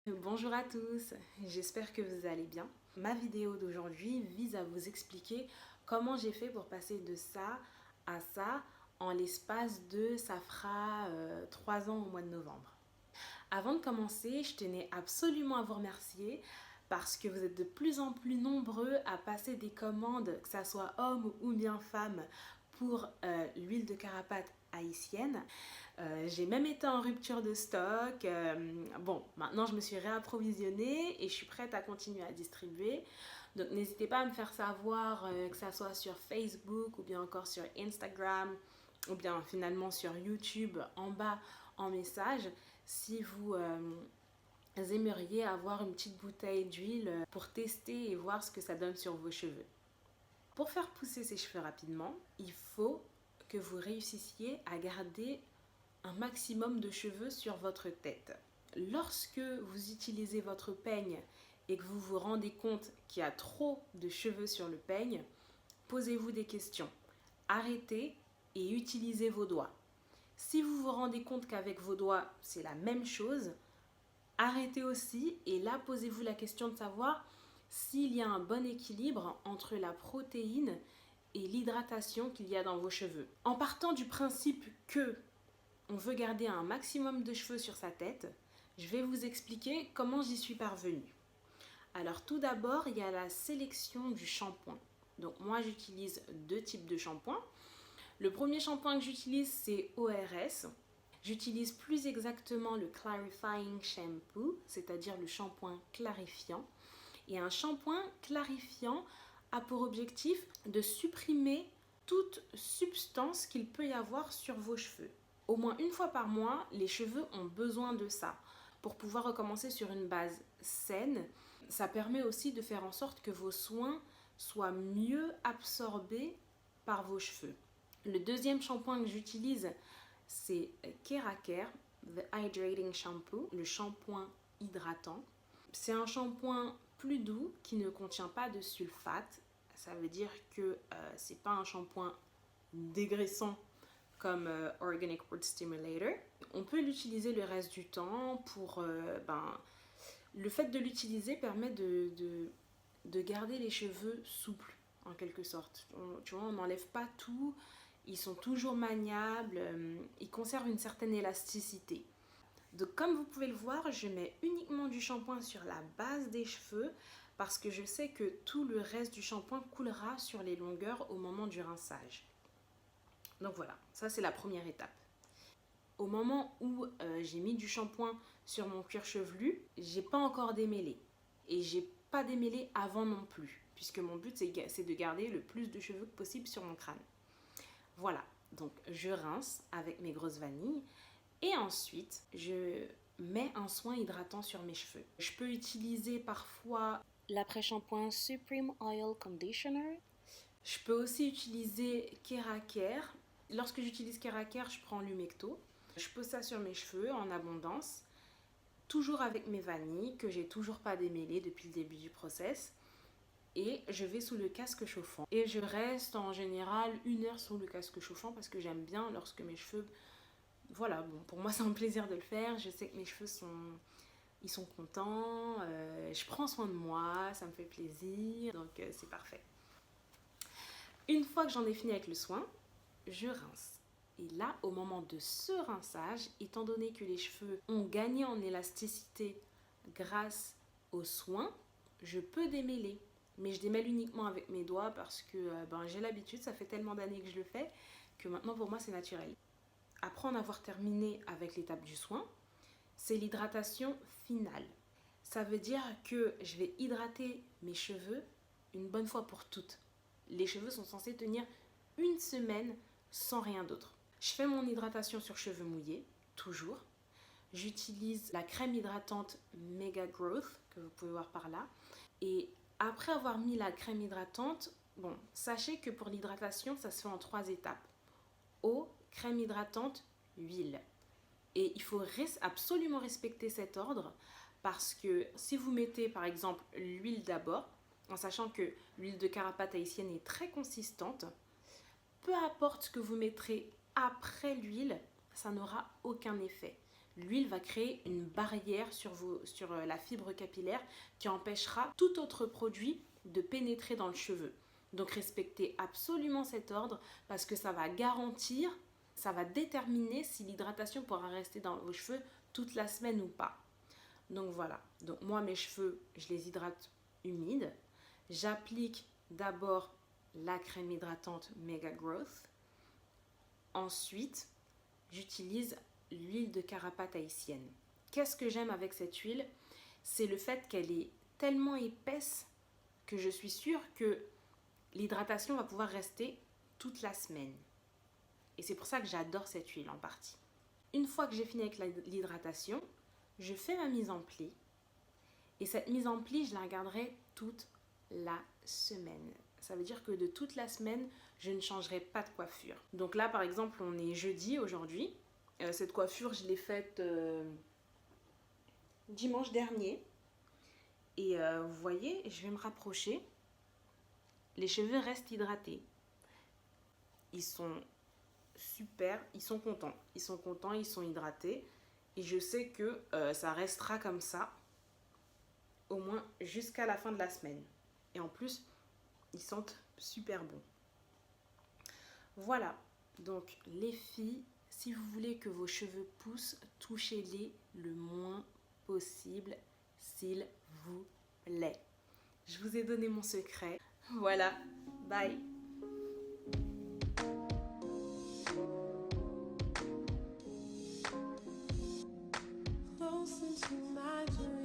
Bonjour à tous, j'espère que vous allez bien. Ma vidéo d'aujourd'hui vise à vous expliquer comment j'ai fait pour passer de ça à ça en l'espace de, ça fera 3 ans au mois de novembre. Avant de commencer, je tenais absolument à vous remercier parce que vous êtes de plus en plus nombreux à passer des commandes, que ça soit homme ou bien femme, pour l'huile de carapate haïtienne. J'ai même été en rupture de stock. Bon, maintenant je me suis réapprovisionnée et je suis prête à continuer à distribuer. Donc n'hésitez pas à me faire savoir, que ça soit sur Facebook ou bien encore sur Instagram ou bien finalement sur YouTube en bas en message si vous aimeriez avoir une petite bouteille d'huile pour tester et voir ce que ça donne sur vos cheveux. Pour faire pousser ses cheveux rapidement, il faut que vous réussissiez à garder un maximum de cheveux sur votre tête. Lorsque vous utilisez votre peigne et que vous vous rendez compte qu'il y a trop de cheveux sur le peigne, posez-vous des questions. Arrêtez et utilisez vos doigts. Si vous vous rendez compte qu'avec vos doigts, c'est la même chose, arrêtez aussi et là, posez-vous la question de savoir s'il y a un bon équilibre entre la protéine et l'hydratation qu'il y a dans vos cheveux. En partant du principe que on veut garder un maximum de cheveux sur sa tête, je vais vous expliquer comment j'y suis parvenue. Alors tout d'abord, il y a la sélection du shampoing. Donc moi j'utilise 2 types de shampoing. Le premier shampoing que j'utilise c'est ORS. J'utilise plus exactement le Clarifying Shampoo, c'est-à-dire le shampoing clarifiant. Et un shampoing clarifiant a pour objectif de supprimer toute substance qu'il peut y avoir sur vos cheveux. Au moins une fois par mois, les cheveux ont besoin de ça pour pouvoir recommencer sur une base saine. Ça permet aussi de faire en sorte que vos soins soient mieux absorbés par vos cheveux. Le deuxième shampoing que j'utilise, c'est Keracare, The Hydrating Shampoo, le shampoing hydratant. C'est un shampoing plus doux qui ne contient pas de sulfate. Ça veut dire que c'est pas un shampoing dégraissant comme Organic Root Stimulator. On peut l'utiliser le reste du temps pour... le fait de l'utiliser permet de garder les cheveux souples, en quelque sorte. Tu vois, on n'enlève pas tout, ils sont toujours maniables, ils conservent une certaine élasticité. Donc comme vous pouvez le voir, je mets uniquement du shampoing sur la base des cheveux parce que je sais que tout le reste du shampoing coulera sur les longueurs au moment du rinçage. Donc voilà, ça c'est la première étape. Au moment où j'ai mis du shampoing sur mon cuir chevelu, j'ai pas encore démêlé. Et j'ai pas démêlé avant non plus, puisque mon but c'est de garder le plus de cheveux que possible sur mon crâne. Voilà, donc je rince avec mes grosses vanilles et ensuite je mets un soin hydratant sur mes cheveux. Je peux utiliser parfois l'après-shampoing Supreme Oil Conditioner. Je peux aussi utiliser Keracare. Lorsque j'utilise Keracare, je prends l'humecto. Je pose ça sur mes cheveux en abondance, toujours avec mes vanilles que j'ai toujours pas démêlées depuis le début du process. Et je vais sous le casque chauffant. Et je reste en général 1 heure sous le casque chauffant parce que j'aime bien lorsque mes cheveux... Voilà, bon, pour moi c'est un plaisir de le faire. Je sais que mes cheveux ils sont contents. Je prends soin de moi, ça me fait plaisir. Donc c'est parfait. Une fois que j'en ai fini avec le soin, je rince. Et là, au moment de ce rinçage, étant donné que les cheveux ont gagné en élasticité grâce au soin, je peux démêler. Mais je démêle uniquement avec mes doigts parce que j'ai l'habitude, ça fait tellement d'années que je le fais que maintenant pour moi c'est naturel. Après en avoir terminé avec l'étape du soin, c'est l'hydratation finale. Ça veut dire que je vais hydrater mes cheveux une bonne fois pour toutes. Les cheveux sont censés tenir 1 semaine sans rien d'autre. Je fais mon hydratation sur cheveux mouillés, toujours. J'utilise la crème hydratante Mega Growth, que vous pouvez voir par là. Et après avoir mis la crème hydratante, sachez que pour l'hydratation, ça se fait en 3 étapes. Eau, crème hydratante, huile. Et il faut absolument respecter cet ordre parce que si vous mettez par exemple l'huile d'abord, en sachant que l'huile de carapate haïtienne est très consistante, peu importe ce que vous mettrez après l'huile, ça n'aura aucun effet. l'huile va créer une barrière sur la fibre capillaire qui empêchera tout autre produit de pénétrer dans le cheveu. Donc respectez absolument cet ordre parce que ça va garantir, ça va déterminer si l'hydratation pourra rester dans vos cheveux toute la semaine ou pas. Donc voilà, donc moi mes cheveux, je les hydrate humides. J'applique d'abord la crème hydratante Mega Growth. Ensuite, j'utilise l'huile de carapate haïtienne. Qu'est-ce que j'aime avec cette huile? C'est le fait qu'elle est tellement épaisse que je suis sûre que l'hydratation va pouvoir rester toute la semaine. Et c'est pour ça que j'adore cette huile en partie. Une fois que j'ai fini avec l'hydratation, je fais ma mise en pli. Et cette mise en pli, je la garderai toute la semaine. Ça veut dire que de toute la semaine, je ne changerai pas de coiffure. Donc là, par exemple, on est jeudi aujourd'hui. Cette coiffure, je l'ai faite dimanche dernier. Et vous voyez, je vais me rapprocher. Les cheveux restent hydratés. Ils sont super, ils sont contents. Ils sont contents, ils sont hydratés. Et je sais que ça restera comme ça, au moins jusqu'à la fin de la semaine. Et en plus, ils sentent super bon. Voilà, donc les filles, si vous voulez que vos cheveux poussent, touchez-les le moins possible, s'il vous plaît. Je vous ai donné mon secret. Voilà, bye. Close into my dream.